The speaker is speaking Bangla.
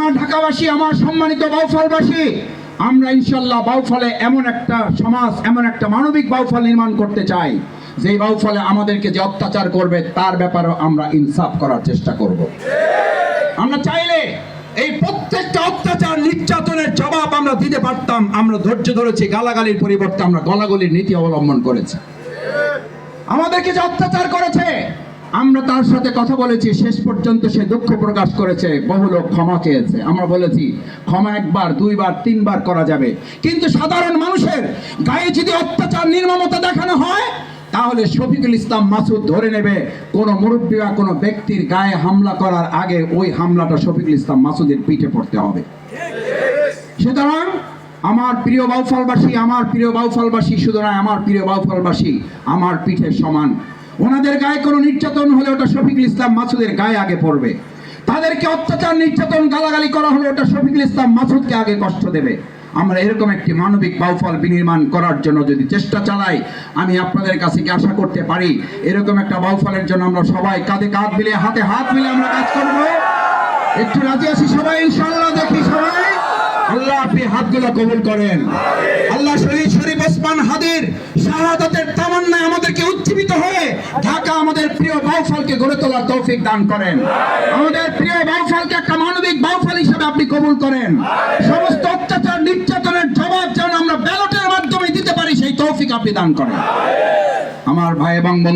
আমার ঢাকাবাসী, আমার সম্মানিত বাউফলবাসী, আমরা ইনশাল্লাহ বাউফলে এমন একটা সমাজ, এমন একটা মানবিক বাউফল নির্মাণ করতে চাই, যে বাউফলে আমাদেরকে যে অত্যাচার করবে তার ব্যাপারেও আমরা ইনসাফ করার চেষ্টা করব। আমরা চাইলে এই প্রত্যেকটা অত্যাচার নির্যাতনের জবাব আমরা দিতে পারতাম। আমরা ধৈর্য ধরেছি, গালাগালির পরিবর্তে আমরা গলাগলির নীতি অবলম্বন করেছি। আমাদেরকে যে অত্যাচার করেছে আমরা তার সাথে কথা বলেছি, শেষ পর্যন্ত সে দুঃখ প্রকাশ করেছে, বহু লোক ক্ষমা চেয়েছে। আমরা বলেছি ক্ষমা একবার, দুইবার, তিনবার করা যাবে, কিন্তু সাধারণ মানুষের গায়ে যদি অত্যাচার, নির্মমতা দেখানো হয়, তাহলে শফিকুল ইসলাম মাসুদ ধরে নেবে কোনো মুরব্বী বা কোনো ব্যক্তির গায়ে হামলা করার আগে ওই হামলাটা শফিকুল ইসলাম মাসুদের পিঠে পড়তে হবে। সুতরাং আমার প্রিয় বাউফলবাসী, আমার প্রিয় বাউফলবাসী শুধু নয়, আমার প্রিয় বাউফলবাসী আমার পিঠের সমান। ওনাদের গায়ে কোনো নির্যাতন হলে ওটা শফিকুল ইসলাম মাসুদের গায়ে আগে পড়বে। তাদেরকে অত্যাচার, নির্যাতন, গালাগালি করা হলে ওটা শফিকুল ইসলাম মাসুদকে আগে কষ্ট দেবে। আমরা এরকম একটি মানবিক বাউফল বিনির্মাণ করার জন্য যদি চেষ্টা চালাই, আমি আপনাদের কাছে কি আশা করতে পারি এরকম একটা বাউফলের জন্য আমরা সবাই কাঁধে কাঁধ মিলিয়ে, হাতে হাত মিলিয়ে আমরা কাজ করব? একটু রাজি আছি সবাই ইনশাআল্লাহ? দেখি সবাই, আল্লাহ আপনি হাতগুলো কবুল করেন। আল্লাহ শহীদ শরীফ ওসমান হাদির শাহাদাতের তামান্নায় আমাদেরকে উজ্জীবিত হয়ে ঢাকা আমাদের প্রিয় বাউফলকে গড়ে তোলার তৌফিক দান করেন। আমাদের প্রিয় বাউফলকে একটা মানবিক বাউফল হিসেবে আপনি কবুল করেন। সমস্ত অত্যাচার, নির্যাতনের জবাব যেন আমরা ব্যালটের মাধ্যমে দিতে পারি, সেই তৌফিক আপনি দান করেন। আমার ভাই এবং